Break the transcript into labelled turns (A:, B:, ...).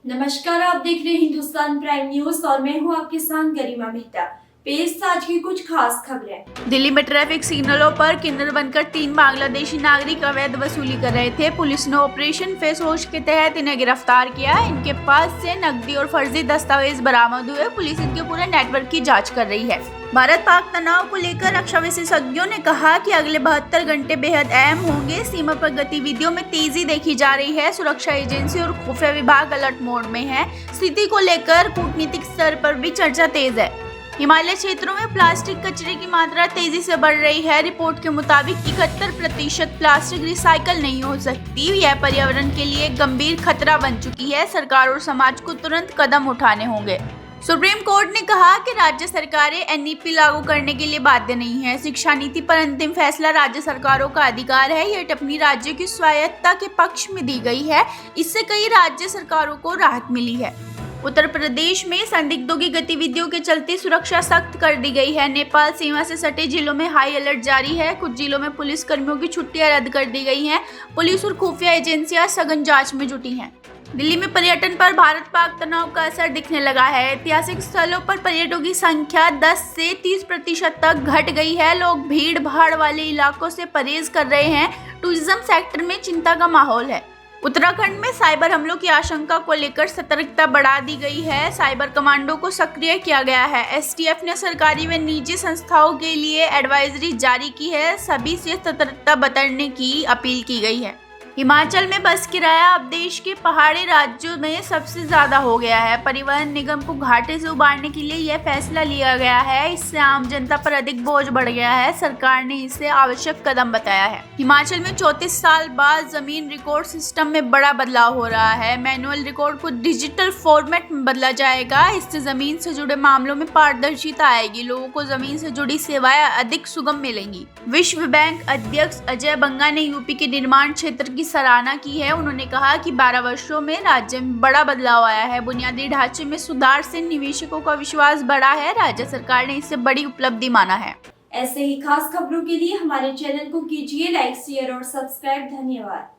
A: नमस्कार, आप देख रहे हैं हिंदुस्तान प्राइम न्यूज और मैं हूं आपके साथ गरिमा मेहता। पेश आज की कुछ खास खबरें।
B: दिल्ली में ट्रैफिक सिग्नलों पर किन्नर बनकर 3 बांग्लादेशी नागरिक अवैध वसूली कर रहे थे। पुलिस ने ऑपरेशन फेस वॉश के तहत इन्हें गिरफ्तार किया। इनके पास से नकदी और फर्जी दस्तावेज बरामद हुए। पुलिस इनके पूरे नेटवर्क की जांच कर रही है। भारत पाक तनाव को लेकर रक्षा विशेषज्ञों ने कहा कि अगले 72 घंटे बेहद अहम होंगे। सीमा पर गतिविधियों में तेजी देखी जा रही है। सुरक्षा एजेंसी और खुफिया विभाग अलर्ट मोड में है। स्थिति को लेकर कूटनीतिक स्तर पर भी चर्चा तेज है। हिमालय क्षेत्रों में प्लास्टिक कचरे की मात्रा तेजी से बढ़ रही है। रिपोर्ट के मुताबिक 71% प्लास्टिक रिसाइकल नहीं हो सकती। यह पर्यावरण के लिए गंभीर खतरा बन चुकी है। सरकार और समाज को तुरंत कदम उठाने होंगे। सुप्रीम कोर्ट ने कहा कि राज्य सरकारें एनईपी लागू करने के लिए बाध्य नहीं है। शिक्षा नीति पर अंतिम फैसला राज्य सरकारों का अधिकार है। यह टिप्पणी राज्य की स्वायत्तता के पक्ष में दी गई है। इससे कई राज्य सरकारों को राहत मिली है। उत्तर प्रदेश में संदिग्धों की गतिविधियों के चलते सुरक्षा सख्त कर दी गई है। नेपाल सीमा से सटे जिलों में हाई अलर्ट जारी है। कुछ जिलों में पुलिस कर्मियों की छुट्टियां रद्द कर दी गई हैं। पुलिस और खुफिया एजेंसियां सघन जांच में जुटी हैं। दिल्ली में पर्यटन पर भारत पाक तनाव का असर दिखने लगा है। ऐतिहासिक स्थलों पर पर्यटकों की संख्या 10 से 30% तक घट गई है। लोग भीड़ भाड़ वाले इलाकों से परहेज कर रहे हैं। टूरिज्म सेक्टर में चिंता का माहौल है। उत्तराखंड में साइबर हमलों की आशंका को लेकर सतर्कता बढ़ा दी गई है। साइबर कमांडो को सक्रिय किया गया है। एसटीएफ ने सरकारी व निजी संस्थाओं के लिए एडवाइजरी जारी की है। सभी से सतर्कता बरतने की अपील की गई है। हिमाचल में बस किराया अब देश के पहाड़ी राज्यों में सबसे ज्यादा हो गया है। परिवहन निगम को घाटे से उबारने के लिए यह फैसला लिया गया है। इससे आम जनता पर अधिक बोझ बढ़ गया है। सरकार ने इसे आवश्यक कदम बताया है। हिमाचल में 34 साल बाद जमीन रिकॉर्ड सिस्टम में बड़ा बदलाव हो रहा है। मैनुअल रिकॉर्ड को डिजिटल फॉर्मेट में बदला जाएगा। इससे जमीन से जुड़े मामलों में पारदर्शिता आएगी। लोगों को जमीन से जुड़ी सेवाएं अधिक सुगम मिलेंगी। विश्व बैंक अध्यक्ष अजय बंगा ने यूपी के निर्माण क्षेत्र की सराहना की है। उन्होंने कहा कि 12 वर्षों में राज्य में बड़ा बदलाव आया है। बुनियादी ढांचे में सुधार से निवेशकों का विश्वास बढ़ा है। राज्य सरकार ने इसे बड़ी उपलब्धि माना है।
A: ऐसे ही खास खबरों के लिए हमारे चैनल को कीजिए लाइक, शेयर और सब्सक्राइब। धन्यवाद।